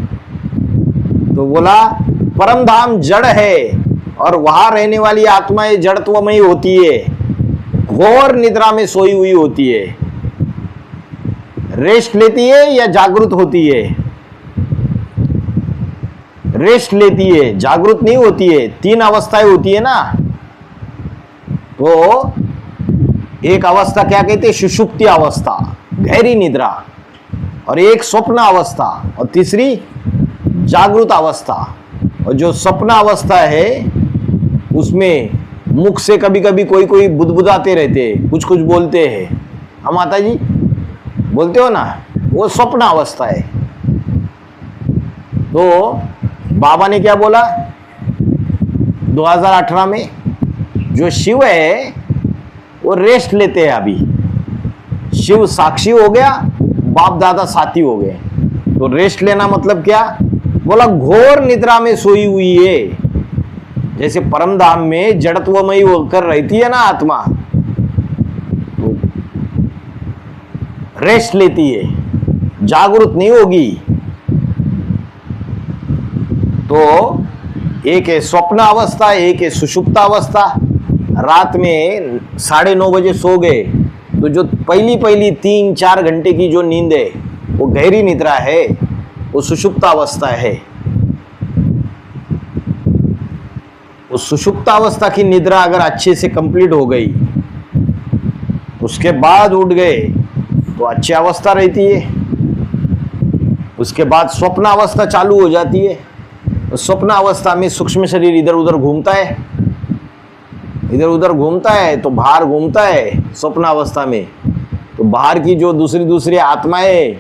तो बोला परम धाम जड़ है और वहां रहने वाली आत्माएं जड़त्वमयी होती है, घोर निद्रा में सोई हुई होती है। रेस्ट लेती है या जागृत होती है? रेस्ट लेती है, जागृत नहीं होती है। तीन अवस्थाएं होती है ना। तो एक अवस्था क्या कहते हैं, सुषुप्ति अवस्था, गहरी निद्रा, और एक स्वप्न अवस्था, और तीसरी जागृत अवस्था। और जो स्वप्न अवस्था है उसमें मुख से कभी कभी कोई कोई बुदबुदाते रहते हैं, कुछ कुछ बोलते हैं। हम माता जी बोलते हो ना, वो स्वप्न अवस्था है। तो बाबा ने क्या बोला 2018 में, जो शिव है वो रेस्ट लेते हैं अभी। शिव साक्षी हो गया, बाप दादा साथी हो गए। तो रेस्ट लेना मतलब क्या? बोला घोर निद्रा में सोई हुई है। जैसे परम धाम में जड़त्वमयी होकर रहती है ना आत्मा, तो रेस्ट लेती है, जागृत नहीं होगी। तो एक है स्वप्न अवस्था, एक है सुषुप्ता अवस्था। रात में 9:30 बजे सो गए तो जो पहली 3-4 घंटे की जो नींद है वो गहरी निद्रा है, वो सुषुप्ता अवस्था है। उस सुषुप्ता अवस्था की निद्रा अगर अच्छे से कंप्लीट हो गई, उसके बाद उठ गए तो अच्छी अवस्था रहती है। उसके बाद स्वप्न अवस्था चालू हो जाती है। स्वप्न अवस्था में सूक्ष्म शरीर इधर उधर घूमता है, इधर उधर घूमता है, तो बाहर घूमता है स्वप्न अवस्था में। तो बाहर की जो दूसरी आत्माएं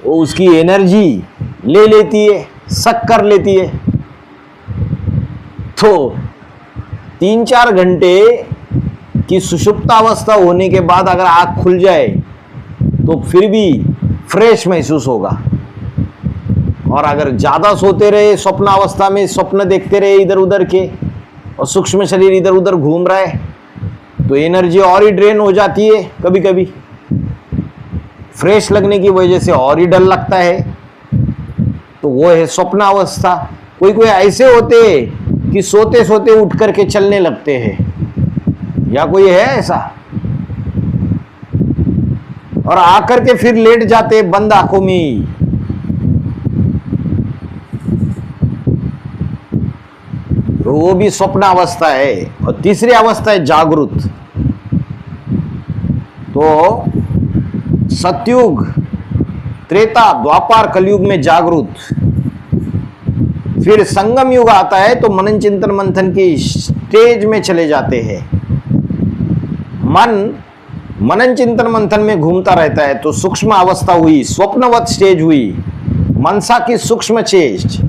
वो उसकी एनर्जी ले लेती है, सक कर लेती है। तो 3-4 घंटे की सुषुप्तावस्था होने के बाद अगर आँख खुल जाए तो फिर भी फ्रेश महसूस होगा। और अगर ज़्यादा सोते रहे स्वप्न अवस्था में, स्वप्न देखते रहे इधर उधर के, और सूक्ष्म शरीर इधर उधर घूम रहा है, तो एनर्जी और ही ड्रेन हो जाती है। कभी कभी फ्रेश लगने की वजह से और ही डर लगता है। तो वो है स्वप्न अवस्था। कोई कोई ऐसे होते कि सोते सोते उठ करके चलने लगते हैं, या कोई है ऐसा, और आकर के फिर लेट जाते बंद आंखों में ही। तो वो भी स्वप्न अवस्था है। और तीसरी अवस्था है जागृत। तो सतयुग, त्रेता, द्वापर, कलयुग में जागृत। फिर संगम युग आता है तो मनन चिंतन मंथन की स्टेज में चले जाते हैं। मन मनन चिंतन मंथन में घूमता रहता है। तो सूक्ष्म अवस्था हुई, स्वप्नवत स्टेज हुई, मनसा की सूक्ष्म स्टेज,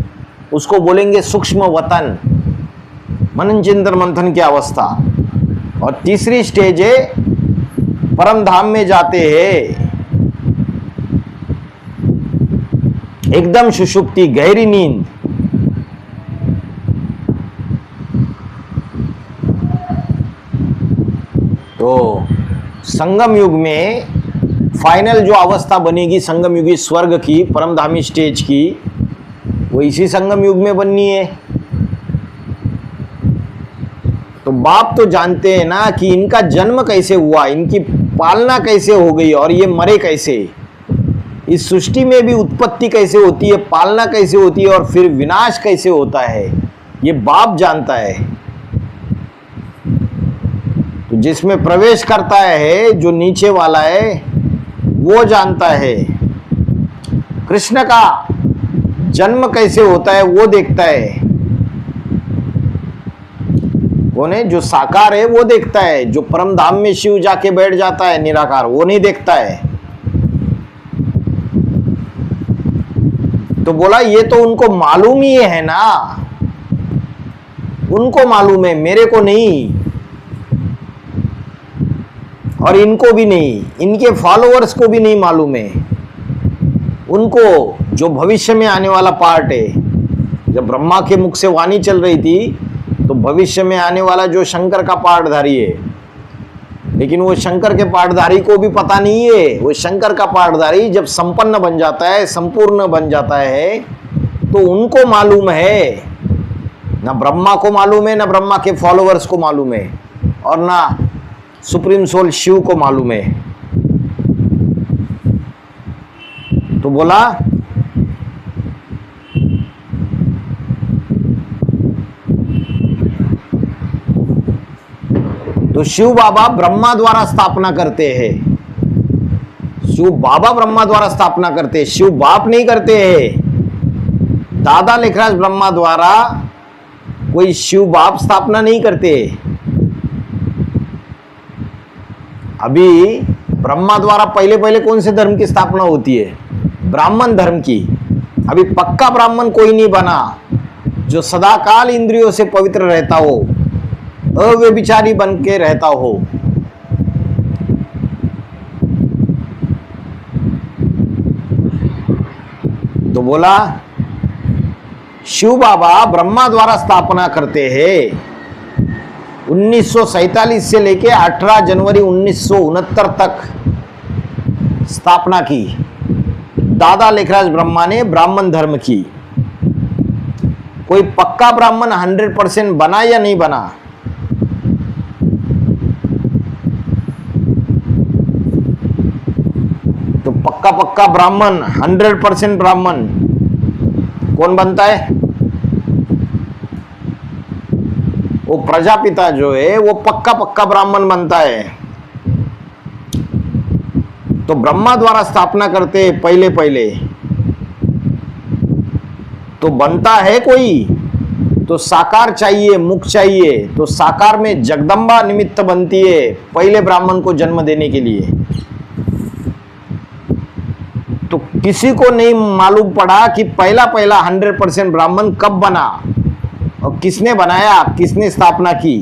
उसको बोलेंगे सूक्ष्म वतन, मनन चिंतन मंथन की अवस्था। और तीसरी स्टेज है परम धाम में जाते हैं, एकदम सुषुप्ति, गहरी नींद। तो संगम युग में फाइनल जो अवस्था बनेगी संगम युगी स्वर्ग की, परमधामी स्टेज की, वो इसी संगम युग में बननी है। तो बाप तो जानते हैं ना कि इनका जन्म कैसे हुआ, इनकी पालना कैसे हो गई और ये मरे कैसे, इस सृष्टि में भी उत्पत्ति कैसे होती है, पालना कैसे होती है और फिर विनाश कैसे होता है, ये बाप जानता है। तो जिसमें प्रवेश करता है जो नीचे वाला है वो जानता है। कृष्ण का जन्म कैसे होता है वो देखता है। कौन है? जो साकार है वो देखता है, जो परम धाम में शिव जाके बैठ जाता है निराकार, वो नहीं देखता है। तो बोला ये तो उनको मालूम ही है ना, उनको मालूम है, मेरे को नहीं और इनको भी नहीं, इनके फॉलोअर्स को भी नहीं मालूम है। उनको जो भविष्य में आने वाला पार्ट है, जब ब्रह्मा के मुख से वाणी चल रही थी तो भविष्य में आने वाला जो शंकर का पार्टधारी है, लेकिन वो शंकर के पार्टधारी को भी पता नहीं है। वो शंकर का पार्टधारी जब संपन्न बन जाता है, संपूर्ण बन जाता है, तो उनको मालूम है, ना ब्रह्मा को मालूम है, ना ब्रह्मा के फॉलोअर्स को मालूम है और ना सुप्रीम सोल शिव को मालूम है। तो बोला तो शिव बाबा ब्रह्मा द्वारा स्थापना करते हैं, शिव बाबा ब्रह्मा द्वारा स्थापना करते हैं, शिव बाप नहीं करते हैं। दादा लेखराज ब्रह्मा द्वारा कोई शिव बाप स्थापना नहीं करते। अभी ब्रह्मा द्वारा पहले पहले कौन से धर्म की स्थापना होती है? ब्राह्मण धर्म की। अभी पक्का ब्राह्मण कोई नहीं बना जो सदाकाल इंद्रियों से पवित्र रहता हो, अव्यभिचारी बन के रहता हो। तो बोला शिव बाबा ब्रह्मा द्वारा स्थापना करते हैं। 1947 से लेके 18 जनवरी 1969 तक स्थापना की दादा लेखराज ब्रह्मा ने ब्राह्मण धर्म की। कोई पक्का ब्राह्मण 100% बना या नहीं बना? तो पक्का ब्राह्मण 100% ब्राह्मण कौन बनता है? वो प्रजापिता जो है वो पक्का ब्राह्मण बनता है। तो ब्रह्मा द्वारा स्थापना करते हैं पहले पहले, तो बनता है कोई तो साकार चाहिए, मुख चाहिए। तो साकार में जगदम्बा निमित्त बनती है पहले ब्राह्मण को जन्म देने के लिए। तो किसी को नहीं मालूम पड़ा कि पहला 100% ब्राह्मण कब बना और किसने बनाया, किसने स्थापना की।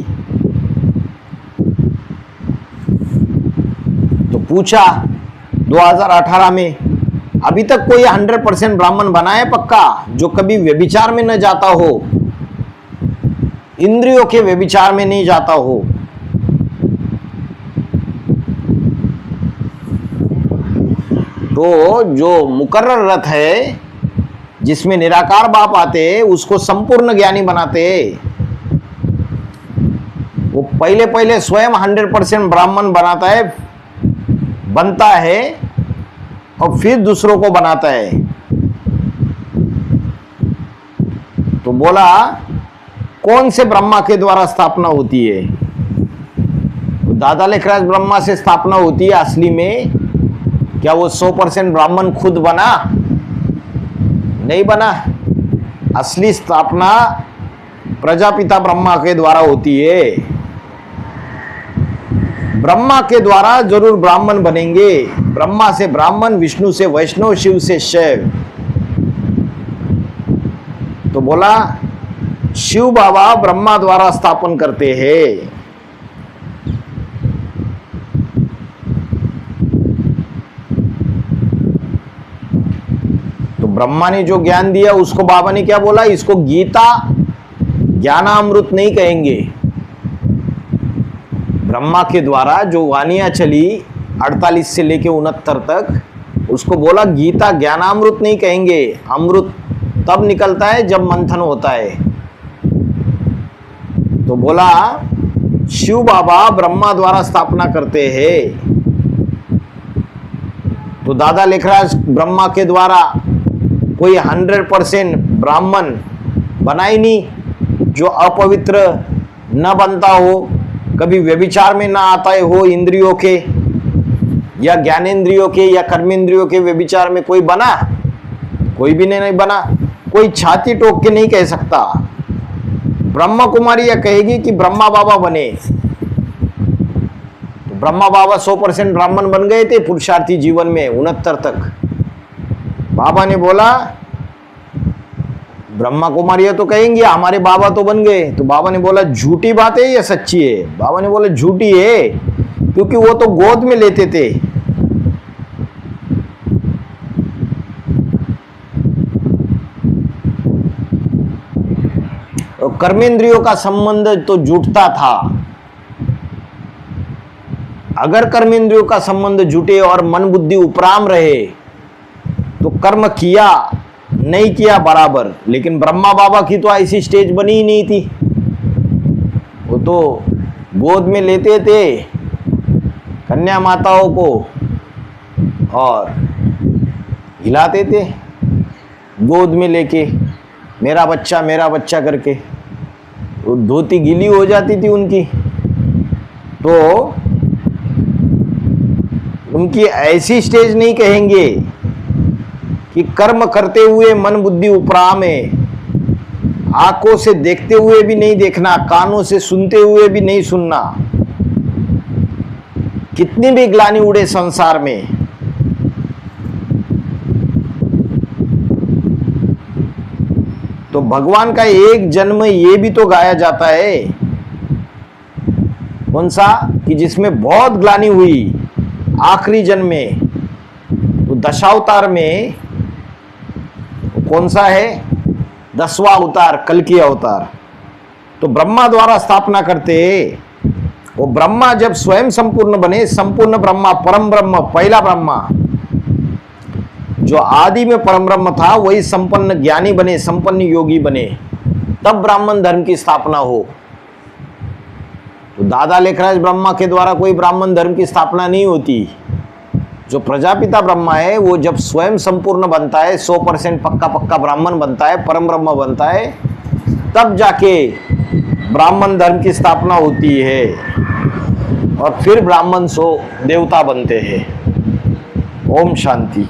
तो पूछा 2018 में, अभी तक कोई 100% ब्राह्मण बना है पक्का जो कभी व्यभिचार में न जाता हो, इंद्रियों के व्यभिचार में नहीं जाता हो। तो जो मुकर्रर रथ है जिसमें निराकार बाप आते उसको संपूर्ण ज्ञानी बनाते। वो पहले पहले स्वयं 100% ब्राह्मण बनता है और फिर दूसरों को बनाता है। तो बोला कौन से ब्रह्मा के द्वारा स्थापना होती है? तो दादा लेखराज ब्रह्मा से स्थापना होती है असली में। क्या वो 100% ब्राह्मण खुद बना? नहीं बना। असली स्थापना प्रजापिता ब्रह्मा के द्वारा होती है। ब्रह्मा के द्वारा जरूर ब्राह्मण बनेंगे। ब्रह्मा से ब्राह्मण, विष्णु से वैष्णव, शिव से शैव। तो बोला शिव बाबा ब्रह्मा द्वारा स्थापन करते हैं। तो ब्रह्मा ने जो ज्ञान दिया उसको बाबा ने क्या बोला? इसको गीता ज्ञानामृत नहीं कहेंगे, ब्रह्मा के द्वारा जो वानियाँ चली 48 से लेके 69 तक, उसको बोला गीता ज्ञानामृत नहीं कहेंगे, अमृत तब निकलता है जब मंथन होता है। तो बोला शिव बाबा ब्रह्मा द्वारा स्थापना करते हैं, तो दादा लेखराज ब्रह्मा के द्वारा कोई 100% ब्राह्मण बना ही नहीं, जो अपवित्र न बनता हो, कभी व्यभिचार में ना आता हो, इंद्रियों के या ज्ञानेंद्रियों के या कर्मेंद्रियों के व्यभिचार में कोई बना? कोई भी नहीं बना। कोई छाती ठोक के नहीं कह सकता। ब्रह्मा कुमारी यह कहेगी कि ब्रह्मा बाबा बने, तो ब्रह्मा बाबा 100% ब्राह्मण बन गए थे पुरुषार्थी जीवन में 69 तक। बाबा ने बोला ब्रह्मा कुमारियां तो कहेंगे हमारे बाबा तो बन गए, तो बाबा ने बोला झूठी बात है या सच्ची है? बाबा ने बोला झूठी है, क्योंकि वो तो गोद में लेते थे। और कर्मेंद्रियों का संबंध तो जुटता था। अगर कर्मेंद्रियों का संबंध जुटे और मन बुद्धि उपराम रहे तो कर्म किया नहीं किया बराबर। लेकिन ब्रह्मा बाबा की तो ऐसी स्टेज बनी ही नहीं थी। वो तो गोद में लेते थे कन्या माताओं को और हिलाते थे गोद में लेके, मेरा बच्चा करके। वो धोती गीली हो जाती थी उनकी, तो उनकी ऐसी स्टेज नहीं कहेंगे कि कर्म करते हुए मन बुद्धि उपराम है, आंखों से देखते हुए भी नहीं देखना, कानों से सुनते हुए भी नहीं सुनना, कितनी भी ग्लानि उड़े संसार में, तो भगवान का एक जन्म ये भी तो गाया जाता है। कौन सा? कि जिसमें बहुत ग्लानि हुई आखिरी जन्म में। तो दशावतार में कौन सा है? 10वां अवतार, कल्कि अवतार। तो ब्रह्मा द्वारा स्थापना करते, वो ब्रह्मा जब स्वयं संपूर्ण बने, संपूर्ण ब्रह्मा, परम ब्रह्म, पहला ब्रह्मा जो आदि में परम ब्रह्म था, वही संपन्न ज्ञानी बने, संपन्न योगी बने, तब ब्राह्मण धर्म की स्थापना हो। तो दादा लेखराज ब्रह्मा के द्वारा कोई ब्राह्मण धर्म की स्थापना नहीं होती। जो प्रजापिता ब्रह्मा है वो जब स्वयं संपूर्ण बनता है, 100% पक्का ब्राह्मण बनता है, परम ब्रह्म बनता है, तब जाके ब्राह्मण धर्म की स्थापना होती है और फिर ब्राह्मण सो देवता बनते हैं। ओम शांति।